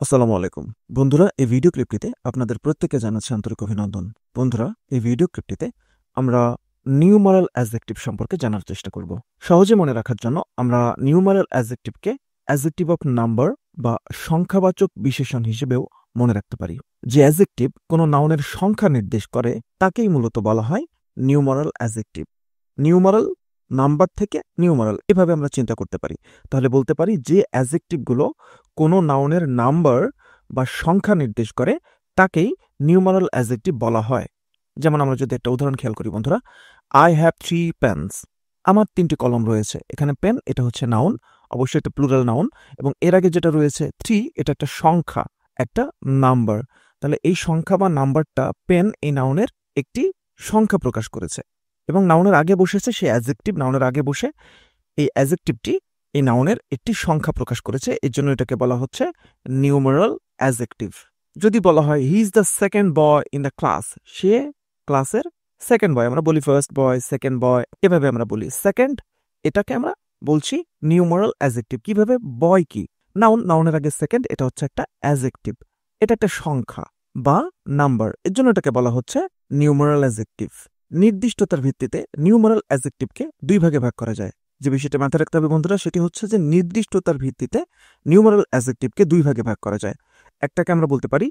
আসসালামু আলাইকুম বন্ধুরা, এই ভিডিও ক্লিপটিতে আপনাদের প্রত্যেককে জানাচ্ছি আন্তরিক অভিনন্দন। বন্ধুরা, এই ভিডিও ক্লিপটিতে আমরা নিউমারাল অ্যাডজেক্টিভ সম্পর্কে জানার চেষ্টা করব। সহজে মনে রাখার জন্য আমরা নিউমারাল অ্যাডজেক্টিভকে অ্যাডজেক্টিভ অফ নাম্বার বা সংখ্যাবাচক বিশেষণ হিসেবেও মনে রাখতে পারি। যে অ্যাডজেক্টিভ কোনো নাউনের সংখ্যা নির্দেশ করে তাকেই মূলত বলা হয় নিউমারাল অ্যাডজেক্টিভ। নিউমারাল নাম্বার থেকে নিউমারাল এভাবে আমরা চিন্তা করতে পারি। তাহলে বলতে পারি যে অ্যাডজেক্টিভগুলো কোনো নাউনের নাম্বার বা সংখ্যা নির্দেশ করে তাকেই নিউমারাল অ্যাডজেক্টিভ বলা হয়। যেমন আমরা যদি একটা উদাহরণ খেয়াল করি বন্ধুরা, আই হ্যাভ 3 পেন্স। আমার 3টি কলম রয়েছে। এখানে পেন এটা হচ্ছে নাউন, অবশ্যই একটা প্লুরাল নাউন, এবং এর আগে যেটা রয়েছে 3 এটা একটা সংখ্যা, একটা নাম্বার। তাহলে এই সংখ্যা বা নাম্বারটা পেন এই নাউনের একটি সংখ্যা প্রকাশ করেছে এবং নাউনের আগে বসেছে সে অ্যাডজেক্টিভ। নাউনের আগে বসে এই অ্যাডজেক্টিভটি এই নাউনের একটি সংখ্যা প্রকাশ করেছে, এর জন্য এটাকে বলা হচ্ছে নিউমারাল অ্যাডজেক্টিভ। যদি বলা হয় he is the second boy in the class, সে ক্লাসের সেকেন্ড বয়, আমরা বলি ফার্স্ট বয়, সেকেন্ড বয়, এভাবে আমরা বলি। সেকেন্ড এটাকে আমরা বলছি নিউমারাল অ্যাডজেক্টিভ। কিভাবে? বয় কি নাউন, নাউনের আগে সেকেন্ড, এটা হচ্ছে একটা অ্যাডজেক্টিভ, এটা একটা সংখ্যা বা নাম্বার, এর জন্য এটাকে বলা হচ্ছে নিউমারাল অ্যাডজেক্টিভ। নির্দিষ্টতার ভিত্তিতে নিউমারাল অ্যাডজেক্টিভকে দুই ভাগে ভাগ করা যায়। যে বিষয়টা মাথায় রাখতে হবে বন্ধুরা, সেটি হচ্ছে যে নির্দিষ্টতার ভিত্তিতে নিউমারাল অ্যাডজেক্টিভকে দুই ভাগে ভাগ করা যায়। একটাকে আমরা বলতে পারি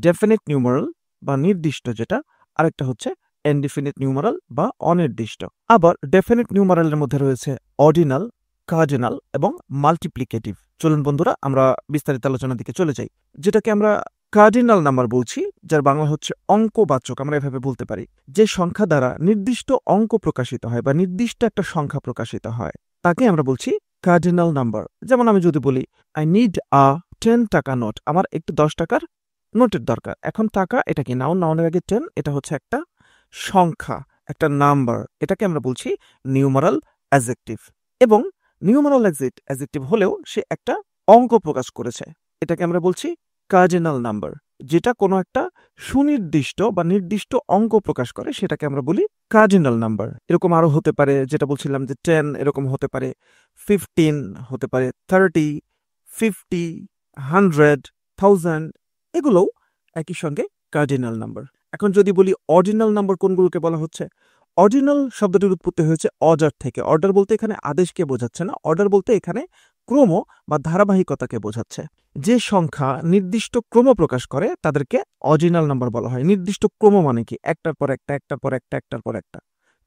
ডেফিনিট নিউমারাল বা নির্দিষ্ট যেটা, আরেকটা হচ্ছে ইনডিফিনিট নিউমারাল বা অনির্দিষ্ট। আবার ডেফিনিট নিউমারালের মধ্যে রয়েছে অর্ডিনাল, কার্ডিনাল এবং মাল্টিপ্লিকেটিভ। চলুন বন্ধুরা আমরা বিস্তারিত আলোচনার দিকে চলে যাই। যেটাকে আমরা কার্ডিনাল নাম্বার বলছি, যার বাংলা হচ্ছে অঙ্কবাচক, আমরা এভাবে বলতে পারি। যে সংখ্যা দ্বারা নির্দিষ্ট অঙ্ক প্রকাশিত হয় বা নির্দিষ্ট একটা সংখ্যা প্রকাশিত হয় তাকে আমরা বলছি কার্ডিনাল নাম্বার। যেমন আমি যদি বলি আই নিড আ 10 টাকা নোট, আমার একটু 10 টাকার নোটের দরকার। এখন টাকা এটা কি নাউন, নাউনের আগে 10, এটা হচ্ছে একটা সংখ্যা, একটা নাম্বার, এটাকে আমরা বলছি নিউমারাল অ্যাডজেক্টিভ। এবং নিউমারাল অ্যাডজেক্টিভ হলেও সে একটা অঙ্ক প্রকাশ করেছে, এটাকে আমরা বলছি কার্ডিনাল নাম্বার। যেটা কোনো একটা সুনির্দিষ্ট বা নির্দিষ্ট অঙ্ক প্রকাশ করে সেটাকে আমরা বলি কার্ডিনাল নাম্বার। এরকম আরো হতে পারে, যেটা বলছিলাম যে 10, এরকম হতে পারে 15, হতে পারে 30, 50, 100, 1000, এগুলোও একই সঙ্গে কার্ডিনাল নাম্বার। এখন যদি বলি অর্ডিনাল নাম্বার কোনগুলোকে বলা হচ্ছে, অর্ডিনাল শব্দটির উৎপত্তি হয়েছে অর্ডার থেকে। অর্ডার বলতে এখানে আদেশকে বোঝাচ্ছে না, অর্ডার বলতে এখানে ক্রম বা ধারাবাহিকতাকে বোঝাচ্ছে। যে সংখ্যা নির্দিষ্ট ক্রম প্রকাশ করে তাদেরকে অর্ডিনাল নাম্বার বলা হয়। নির্দিষ্ট ক্রম মানে কি? একটার পর একটা, একটার পর একটা, একটার পর একটা।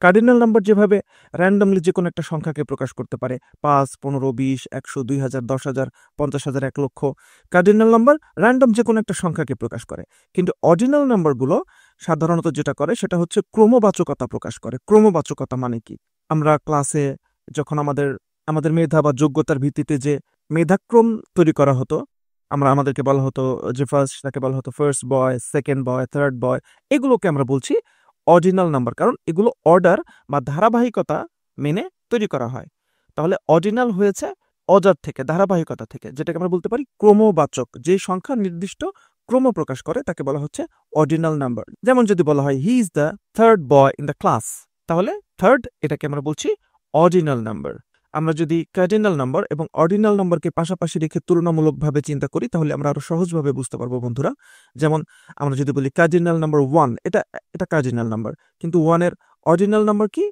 কার্ডিনাল নাম্বার যেভাবে র্যান্ডমলি যে কোনো একটা সংখ্যাকে প্রকাশ করতে পারে, 5, 15, 20, 100, 2000, 10,000, 50,000, 1 লক্ষ, কার্ডিনাল নাম্বার র্যান্ডম যে কোনো একটা সংখ্যাকে প্রকাশ করে। কিন্তু অর্ডিনাল নাম্বারগুলো সাধারণত যেটা করে সেটা হচ্ছে ক্রমবাচকতা প্রকাশ করে। ক্রমবাচকতা মানে কি? আমরা ক্লাসে যখন আমাদের মেধা বা যোগ্যতার ভিত্তিতে যে মেধাক্রম তৈরি করা হতো, আমাদেরকে বলা হতো যে ফার্স্ট, তাকে বলা হতো first boy, second boy, third বয়, এগুলোকে আমরা বলছি অর্ডিনাল নাম্বার, কারণ এগুলো অর্ডার বা ধারাবাহিকতা মেনে তৈরি করা হয়। তাহলে অর্ডিনাল হয়েছে অর্ডার থেকে, ধারাবাহিকতা থেকে, যেটাকে আমরা বলতে পারি ক্রমবাচক। যে সংখ্যা নির্দিষ্ট ক্রম প্রকাশ করে তাকে বলা হচ্ছে অর্ডিনাল নাম্বার। যেমন যদি বলা হয় he is the third boy in the class, তাহলে থার্ড এটাকে আমরা বলছি অর্ডিনাল নাম্বার। আমরা যদি কার্ডিনাল নাম্বার এবং অর্ডিনাল নাম্বারকে পাশাপাশি রেখে তুলনামূলকভাবে চিন্তা করি তাহলে আমরা আরো সহজভাবে বুঝতে পারবো বন্ধুরা। যেমন আমরা যদি বলি কার্ডিনাল নাম্বার 1, এটা কার্ডিনাল নাম্বার, কিন্তু 1 এর অর্ডিনাল নাম্বার কি?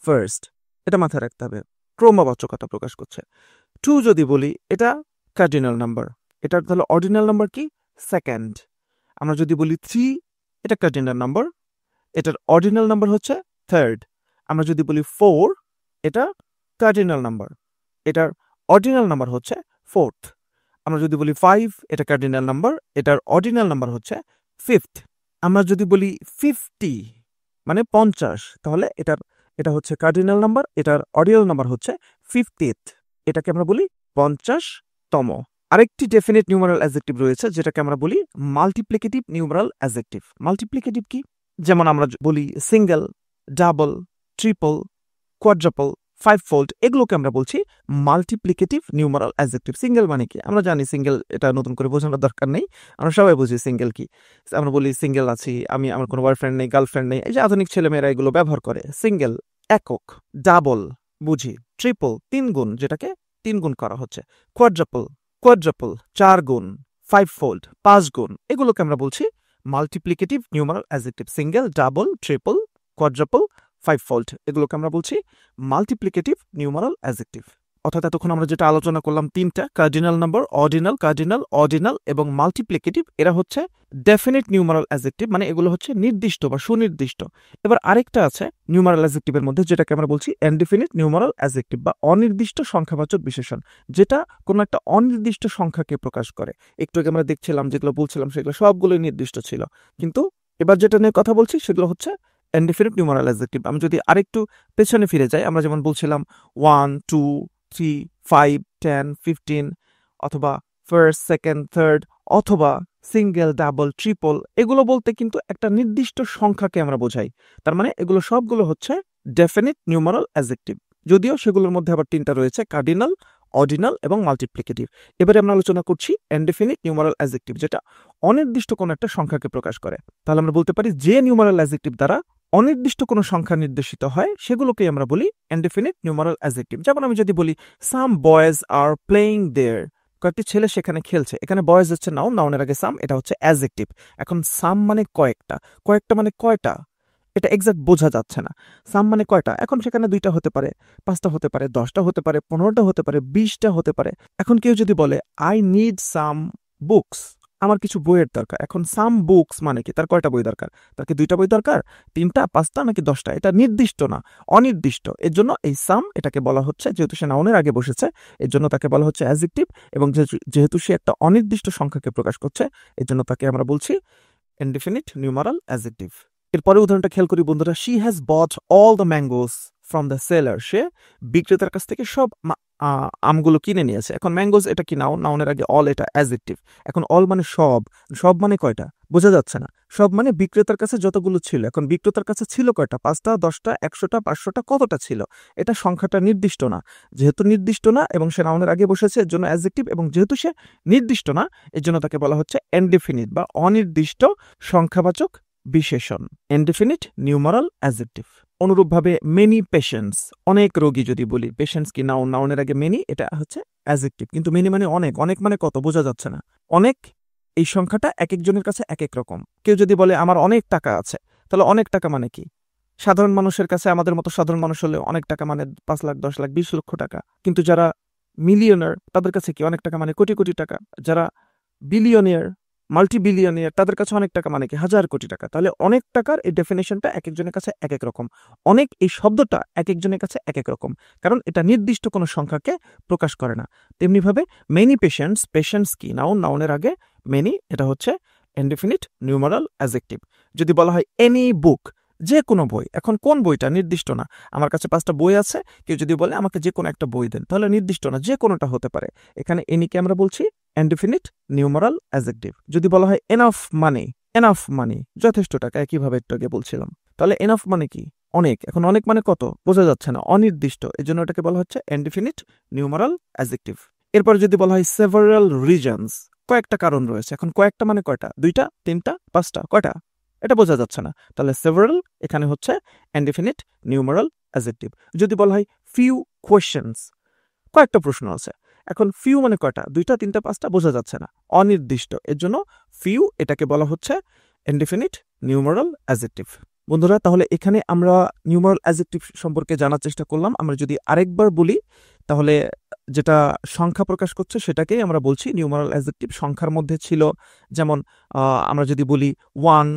ফার্স্ট, এটা মাথায় রাখতে হবে, ক্রমবাচকতা প্রকাশ করছে। 2 যদি বলি এটা কার্ডিনাল নাম্বার, এটার তাহলে অর্ডিনাল নাম্বার কি? সেকেন্ড। আমরা যদি বলি 3, এটা কার্ডিনাল নাম্বার, এটার অর্ডিনাল নাম্বার হচ্ছে থার্ড। আমরা যদি বলি 4, এটা কার্ডিনাল নাম্বার, এটার অর্ডিনাল নাম্বার হচ্ছে ফোর্থ। আমরা যদি বলি 5, এটা কার্ডিনাল নাম্বার, এটার অর্ডিনাল নাম্বার হচ্ছে ফিফথ। আমরা যদি বলি 50 মানে 50, তাহলে এটা হচ্ছে কার্ডিনাল নাম্বার, এটার অর্ডিনাল নাম্বার হচ্ছে 50th, এটাকে আমরা বলি 50তম। আরেকটি ডেফিনিট নিউমারাল অ্যাডজেক্টিভ রয়েছে যেটাকে আমরা বলি মাল্টিপ্লিকেটিভ নিউমারাল অ্যাডজেক্টিভ। মাল্টিপ্লিকেটিভ কি? যেমন আমরা বলি single, double, triple, quadruple, 5-fold, এগুলোকে আমরা বলছি মাল্টিপ্লিকেটিভ নিউমারাল অ্যাডজেক্টিভ। সিঙ্গেল মানে কি? আমরা জানি সিঙ্গেল, এটা নতুন করে বোঝানোর দরকার নেই, আমরা সবাই বুঝি সিঙ্গেল কি। আমরা বলি সিঙ্গেল আছি, আমার কোনো বয়ফ্রেন্ড নেই, গার্লফ্রেন্ড নেই, এই যে আধুনিক ছেলেমেয়েরা এগুলো ব্যবহার করে। সিঙ্গেল একক, ডাবল বুঝি, ট্রিপল 3 গুণ, যেটাকে 3 গুণ করা হচ্ছে, কোয়াড্রাপল 4 গুণ, ফাইভ ফোল্ড, 5 গুণ, এগুলোকে আমরা বলছি multiplicative numeral adjective. Single, double, triple, quadruple, 5 fold, এগুলোকে আমরা বলছি মাল্টিপ্লিকেটিভ নিউমারাল অ্যাডজেক্টিভ। অর্থাৎ এতক্ষণ আমরা যেটা আলোচনা করলাম তিনটা, cardinal number, ordinal, cardinal, ordinal এবং মাল্টিপ্লিকেটিভ, এরা হচ্ছে ডেফিনিট নিউমারাল অ্যাডজেক্টিভ, মানে এগুলো হচ্ছে নির্দিষ্ট বা সুনির্দিষ্ট। এবার আরেকটা আছে নিউমারাল অ্যাডজেক্টিভের মধ্যে, যেটাকে আমরা বলছি ইনডিফিনিট নিউমারাল অ্যাডজেক্টিভ বা অনির্দিষ্ট সংখ্যাবাচক বিশেষণ, যেটা কোনো একটা অনির্দিষ্ট সংখ্যাকে প্রকাশ করে। একটু আগে আমরা দেখছিলাম যেগুলো বলছিলাম সেগুলো সবগুলোই নির্দিষ্ট ছিল, কিন্তু এবার যেটা নিয়ে কথা বলছি সেগুলো হচ্ছে ইনডিফিনিট নিউমারাল অ্যাডজেক্টিভ। আমি যদি আরেকটু পেছনে ফিরে যাই, আমরা যেমন বলছিলাম 1, 2, 3, 5, 10, 15, অথবা ফার্স্ট, সেকেন্ড, থার্ড, অথবা সিঙ্গেল, ডাবল, ট্রিপল, এগুলো বলতে কিন্তু একটা নির্দিষ্ট সংখ্যাকে আমরা বোঝাই। তার মানে এগুলো সবগুলো হচ্ছে ডেফিনিট নিউমারাল অ্যাডজেক্টিভ, যদিও সেগুলোর মধ্যে আবার তিনটা রয়েছে, কার্ডিনাল, অর্ডিনাল এবং মাল্টিপ্লিকেটিভ। এবারে আমরা আলোচনা করছি ইনডিফিনিট নিউমারাল অ্যাডজেক্টিভ, যেটা অনির্দিষ্ট কোনো একটা সংখ্যাকে প্রকাশ করে। তাহলে আমরা বলতে পারি যে নিউমারাল অ্যাডজেক্টিভ দ্বারা অনির্দিষ্ট কোনো সংখ্যা নির্দেশিত হয় সেগুলোকেই আমরা বলি ইনডিফিনিট নিউমারাল অ্যাডজেক্টিভ। যেমন আমি যদি বলি সাম বয়েজ আর প্লেইং দেয়ার, কয়েকটি ছেলে সেখানে খেলছে, এখানে বয়েজ হচ্ছে নাউন, নাউনের আগে সাম, এটা হচ্ছে অ্যাডজেক্টিভ। এখন সাম মানে কয়েকটা, কয়েকটা মানে কয়টা, এটা এক্সাক্ট বোঝা যাচ্ছে না। সাম মানে কয়টা, এখন সেখানে 2টা হতে পারে, 5টা হতে পারে, 10টা হতে পারে, 15টা হতে পারে, 20টা হতে পারে। এখন কেউ যদি বলে আই নিড সাম বুকস, আমার কিছু বইয়ের দরকার, এখন সাম বুকস মানে কি, তার কয়টা বই দরকার, তার কি 2টা বই দরকার, 3টা, 5টা নাকি 10টা, এটা নির্দিষ্ট না, অনির্দিষ্ট। এর জন্য এই সাম এটাকে বলা হচ্ছে, যেহেতু সে নাউনের আগে বসেছে, এর জন্য তাকে বলা হচ্ছে অ্যাডজেক্টিভ, এবং যেহেতু সে একটা অনির্দিষ্ট সংখ্যাকে প্রকাশ করছে, এর জন্য তাকে আমরা বলছি ইনডিফিনিট নিউমারাল অ্যাডজেক্টিভ। এরপরে উদাহরণটা খেয়াল করি বন্ধুরা, she has bought all the mangoes from the seller, সে বিক্রেতার কাছ থেকে সব আমগুলো কিনে নিয়েছে। এখন ম্যাঙ্গোস এটা কি নাউন, নাউনের আগে অল, এটা অ্যাডজেক্টিভ। এখন অল মানে সব, সব মানে কয়টা বোঝা যাচ্ছে না, সব মানে বিক্রেতার কাছে যতগুলো ছিল। এখন বিক্রেতার কাছে ছিল কয়টা, 5টা, 10টা, 100টা, 500টা, কতটা ছিল, এটা সংখ্যাটা নির্দিষ্ট না। যেহেতু নির্দিষ্ট না এবং সে নাউনের আগে বসেছে, এর জন্য অ্যাডজেক্টিভ, এবং যেহেতু সে নির্দিষ্ট না, এর জন্য তাকে বলা হচ্ছে ইনডিফিনিট বা অনির্দিষ্ট সংখ্যাবাচক বিশেষণ, ইনডিফিনিট নিউমারাল অ্যাডজেক্টিভ। অনুরূপভাবে মেনি পেশেন্টস, অনেক রোগী যদি বলি, পেশেন্টস কি নাউন, নাউনের আগে মেনি, এটা হচ্ছে অ্যাডজেক্টিভ, কিন্তু মেনি মানে অনেক, অনেক মানে কত বোঝা যাচ্ছে না। অনেক এই সংখ্যাটা এক একজনের কাছে এক এক রকম। কেউ যদি বলে আমার অনেক টাকা আছে, তাহলে অনেক টাকা মানে কি, সাধারণ মানুষের কাছে, আমাদের মতো সাধারণ মানুষ হলে অনেক টাকা মানে 5 লাখ, 10 লাখ, 20 লক্ষ টাকা, কিন্তু যারা মিলিয়নার তাদের কাছে কি অনেক টাকা মানে কোটি কোটি টাকা, যারা বিলিয়নিয়ার, মাল্টি বিলিয়নিয়ার, তাদের কাছে অনেক টাকা মানে কি হাজার কোটি টাকা। তাহলে অনেক টাকার এই ডেফিনেশনটা এক একজনের কাছে এক এক রকম, অনেক এই শব্দটা এক একজনের কাছে এক এক রকম, কারণ এটা নির্দিষ্ট কোনো সংখ্যাকে প্রকাশ করে না। তেমনিভাবে মেনি পেশেন্টস, পেশেন্টস কি নাউন, নাউনের আগে মেনি, এটা হচ্ছে ইনডিফিনিট নিউমারাল অ্যাডজেক্টিভ। যদি বলা হয় এনি বুক, যে কোনো বই, এখন কোন বইটা নির্দিষ্ট না, আমার কাছে 5টা বই আছে, কেউ যদি বলে আমাকে যে কোনো একটা বই দেন, তাহলে নির্দিষ্ট না, যে কোনোটা হতে পারে। এখানে এনিকে আমরা বলছি ইনডিফিনিট নিউমারাল অ্যাডজেক্টিভ। যদি বলা হয় এনাফ মানি, এনাফ মানি যথেষ্ট টাকা, একইভাবে একটু আগে বলছিলাম, তাহলে এনাফ মানে কি, অনেক, এখন অনেক মানে কত বোঝা যাচ্ছে না, অনির্দিষ্ট, এর জন্য এটাকে বলা হচ্ছে ইনডিফিনিট নিউমারাল অ্যাডজেক্টিভ। এরপর যদি বলা হয় সেভারাল রিজনস, কয়েকটা কারণ রয়েছে, এখন কয়েকটা মানে কয়টা, 2টা, 3টা, 5টা, কয়টা, এটা বোঝা যাচ্ছে না, তাহলে সেভারাল এখানে হচ্ছে ইনডিফিনিট নিউমারাল অ্যাডজেক্টিভ। যদি বলা হয় ফিউ কোয়েশ্চেনস, কয়েকটা প্রশ্ন আছে, এখন ফিউ মানে কয়টা, 2টা, 3টা, 5টা, বোঝা যাচ্ছে না, অনির্দিষ্ট, এর জন্য ফিউ এটাকে বলা হচ্ছে ইনডিফিনিট নিউমারাল অ্যাডজেক্টিভ। বন্ধুরা, তাহলে এখানে আমরা নিউমারাল অ্যাডজেক্টিভ সম্পর্কে জানার চেষ্টা করলাম। আমরা যদি আরেকবার বলি, তাহলে যেটা সংখ্যা প্রকাশ করছে সেটাকেই আমরা বলছি নিউমারাল অ্যাডজেক্টিভ। সংখ্যার মধ্যে ছিল যেমন আমরা যদি বলি 1,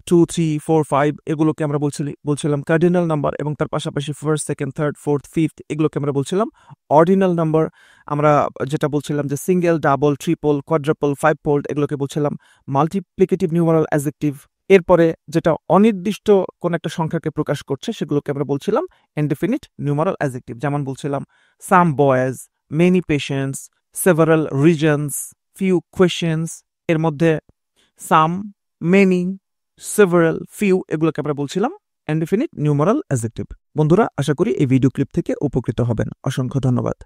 2, 3, 4, 5, এগুলোকে আমরা বলছিলাম কার্ডিনাল নাম্বার, এবং তার পাশাপাশি first, second, third, fourth, fifth, এগুলোকে আমরা বলছিলাম অর্ডিনাল নাম্বার। আমরা যেটা বলছিলাম যে single, double, triple, quadruple, 5 fold, এগুলোকে বলছিলাম মাল্টিপ্লিকেটিভ নিউমারাল অ্যাডজেক্টিভ। এরপরে যেটা অনির্দিষ্ট কোন একটা সংখ্যাকে প্রকাশ করছে সেগুলোকে আমরা বলছিলাম ইনডিফিনিট নিউমারাল অ্যাডজেক্টিভ। যেমন বলছিলাম some boys, many patients, several reasons, few questions. এর মধ্যে সাম, মেনি, সেভারাল, ফিউ, এগুলোকে আমরা বলছিলাম ইনডিফিনিট নিউমারাল অ্যাডজেক্টিভ। বন্ধুরা, আশা করি এই ভিডিও ক্লিপ থেকে উপকৃত হবেন। অসংখ্য ধন্যবাদ।